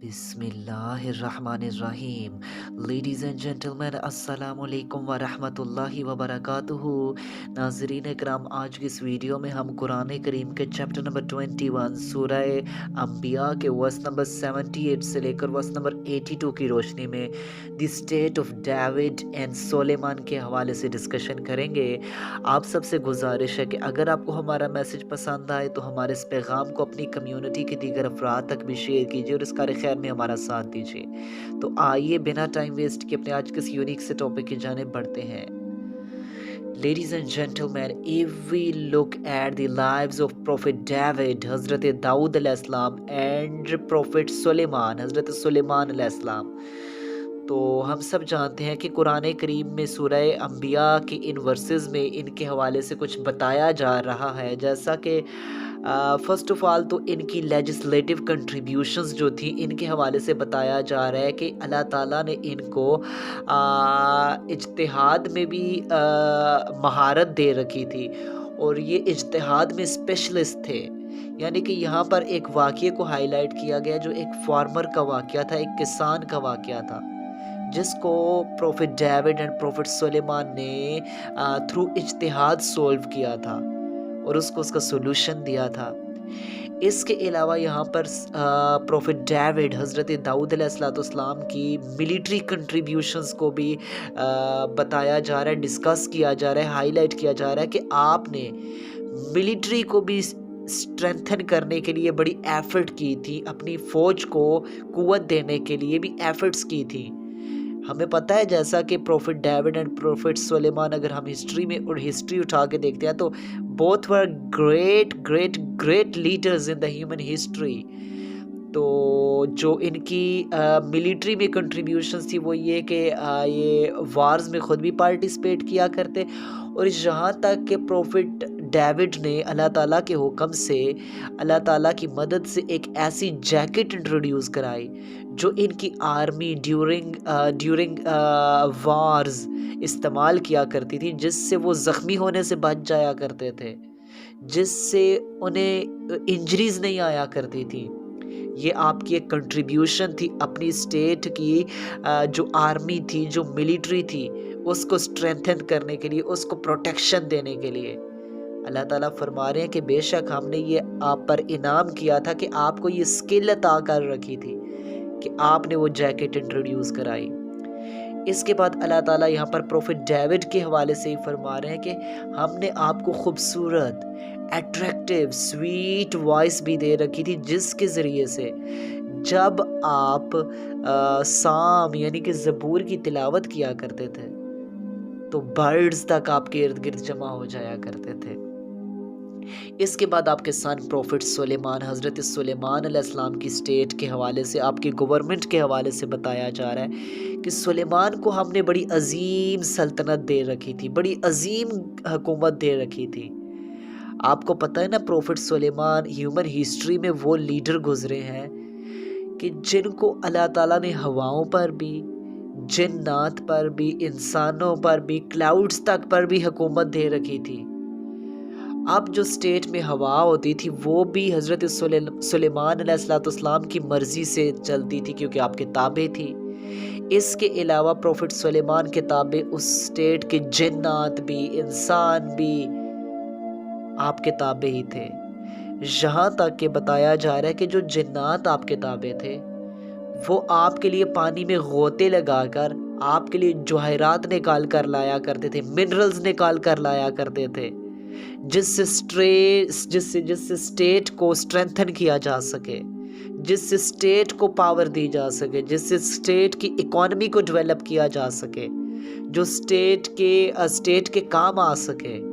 बिस्मिल्लाहिर्रहमानिर्रहीम। Ladies and gentleman, अस्सलाम वालेकुम व रहमतुल्लाहि व बरकातुहू। नाज़रीन इकराम, आज की इस वीडियो में हम कुरान करीम के चैप्टर नंबर 21 सूरह अंबिया के वर्स नंबर 78 से लेकर वर्स नंबर 82 की रोशनी में the state of David and Solomon के हवाले से डिस्कशन करेंगे। आप सबसे गुजारिश है कि अगर आपको हमारा मैसेज पसंद आए तो हमारे इस पैगाम को अपनी कम्युनिटी के दीगर अफराद तक भी शेयर कीजिए और इस कार खैर में हमारा साथ दीजिए। तो आइए बिना टाइम वेस्ट किए अपने आज के इस यूनिक से टॉपिक की जानिब बढ़ते हैं। Ladies and gentlemen, if we look at the lives of Prophet David, Hazrat Daud al-Islam and Prophet Suleiman, Hazrat Suleiman al-Islam, तो हम सब जानते हैं कि कुरान करीम में सूरह अंबिया के इन वर्सेस में इनके हवाले से कुछ बताया जा रहा है। जैसा कि फ़र्स्ट ऑफ़ ऑल तो इनकी लेजिस्लेटिव कंट्रीब्यूशंस जो थी इनके हवाले से बताया जा रहा है कि अल्लाह ताला ने इनको इज्तिहाद में भी महारत दे रखी थी और ये इज्तिहाद में स्पेशलिस्ट थे। यानी कि यहाँ पर एक वाक़ये को हाईलाइट किया गया जो एक फार्मर का वाक़या था, एक किसान का वाक़या था, जिसको prophet David and prophet Suleman ने थ्रू इज्तिहाद सोल्व किया था और उसको उसका सोल्यूशन दिया था। इसके अलावा यहाँ पर प्रोफेट डेविड हज़रत दाऊद अलैहिस्सलाम की मिलिट्री कंट्रीब्यूशंस को भी बताया जा रहा है, डिस्कस किया जा रहा है, हाईलाइट किया जा रहा है कि आपने मिलिट्री को भी स्ट्रेंथन करने के लिए बड़ी एफर्ट की थी, अपनी फ़ौज को क़ुव्वत देने के लिए भी एफर्ट्स की थी। हमें पता है जैसा कि prophet David and prophet Suleman, अगर हम हिस्ट्री में और हिस्ट्री उठा के देखते हैं तो both were great great great leaders in the human history. तो जो इनकी मिलिट्री में कंट्रीब्यूशंस थी वो ये कि ये वार्स में ख़ुद भी पार्टिसिपेट किया करते और यहाँ तक कि प्रोफेट डेविड ने अल्लाह ताला के हुक्म से, अल्लाह ताला की मदद से एक ऐसी जैकेट इंट्रोड्यूस कराई जो इनकी आर्मी ड्यूरिंग वार्स इस्तेमाल किया करती थी, जिससे वो ज़ख्मी होने से बच जाया करते थे, जिससे उन्हें इंजरीज़ नहीं आया करती थी। ये आपकी एक कंट्रीब्यूशन थी अपनी स्टेट की, जो आर्मी थी, जो मिलिट्री थी, उसको स्ट्रेंथन करने के लिए, उसको प्रोटेक्शन देने के लिए। अल्लाह ताला फरमा रहे हैं कि बेशक हमने ये आप पर इनाम किया था कि आपको ये स्किल अता कर रखी थी कि आपने वो जैकेट इंट्रोड्यूस कराई। इसके बाद अल्लाह ताला यहाँ पर प्रोफेट डेविड के हवाले से ही फरमा रहे हैं कि हमने आपको खूबसूरत, अट्रैक्टिव, स्वीट वॉइस भी दे रखी थी, जिसके ज़रिए से जब आप साम यानी कि ज़बूर की तिलावत किया करते थे तो बर्ड्स तक आपके इर्द गिर्द जमा हो जाया करते थे। इसके बाद आपके सन प्रोफेट सुलेमान, हज़रत सुलेमान अलैहिस्सलाम की स्टेट के हवाले से, आपकी गवर्नमेंट के हवाले से बताया जा रहा है कि सुलेमान को हमने बड़ी अजीम सल्तनत दे रखी थी, बड़ी अजीम हुकूमत दे रखी थी। आपको पता है ना, प्रोफेट सुलेमान ह्यूमन हिस्ट्री में वो लीडर गुजरे हैं कि जिनको अल्लाह ताला ने हवाओं पर भी, जिन्नात पर भी, इंसानों पर भी, क्लाउड्स तक पर भी हुकूमत दे रखी थी। अब जो स्टेट में हवा होती थी वो भी हज़रत सुलेमान अलैहिस्सलाम की मर्ज़ी से चलती थी, क्योंकि आपके ताबे थी। इसके अलावा प्रोफेट सुलेमान के ताबे उस स्टेट के जिन्नात भी, इंसान भी आपके ताबे ही थे। यहाँ तक कि बताया जा रहा है कि जो जिन्नात आपके ताबे थे वो आपके लिए पानी में गोते लगाकर आपके लिए जवाहरात निकाल कर लाया करते थे, मिनरल्स निकाल कर लाया करते थे, जिससे स्टेट को स्ट्रेंथन किया जा सके, जिससे स्टेट को पावर दी जा सके, जिससे स्टेट की इकोनॉमी को डेवलप किया जा सके, जो स्टेट के काम आ सके।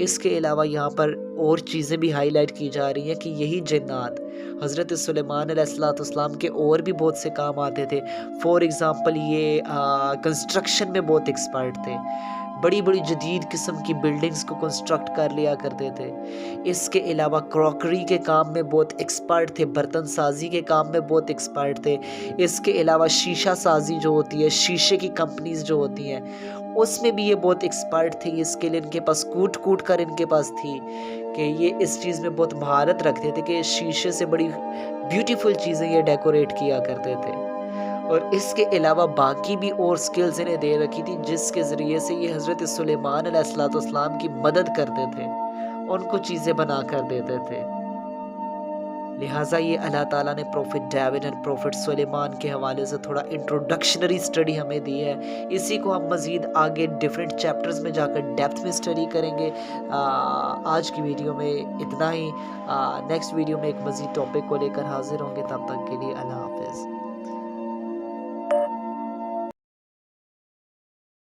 इसके अलावा यहाँ पर और चीज़ें भी हाईलाइट की जा रही हैं कि यही जिन्नात हज़रत सुलेमान अलैहिस्सलाम के और भी बहुत से काम आते थे। फॉर एग्ज़ाम्पल ये कंस्ट्रक्शन में बहुत एक्सपर्ट थे। बड़ी बड़ी जदीद किस्म की बिल्डिंग्स को कंस्ट्रक्ट कर लिया करते थे। इसके अलावा क्रॉकरी के काम में बहुत एक्सपर्ट थे, बर्तन साजी के काम में बहुत एक्सपर्ट थे। इसके अलावा शीशा साजी जो होती है, शीशे की कंपनीज जो होती हैं, उसमें भी ये बहुत एक्सपर्ट थे। ये स्किल इनके पास कूट कूट कर इनके पास थी कि ये इस चीज़ में बहुत महारत रखते थे कि शीशे से बड़ी ब्यूटीफुल चीज़ें ये डेकोरेट किया करते थे। और इसके अलावा बाकी भी और स्किल्स इन्हें दे रखी थी, जिसके ज़रिए से ये हज़रत सुलेमान अलैहिस्सलाम की मदद करते थे, उनको चीज़ें बना कर देते थे। लिहाजा ये अल्लाह ताला ने prophet David and prophet Suleman के हवाले से थोड़ा इंट्रोडक्शनरी स्टडी हमें दी है। इसी को हम मज़ीद आगे डिफरेंट चैप्टर्स में जाकर डेप्थ में स्टडी करेंगे। आज की वीडियो में इतना ही। नेक्स्ट वीडियो में एक मज़ीद टॉपिक को लेकर हाजिर होंगे। तब तक के लिए अल्लाह हाफ़िज़।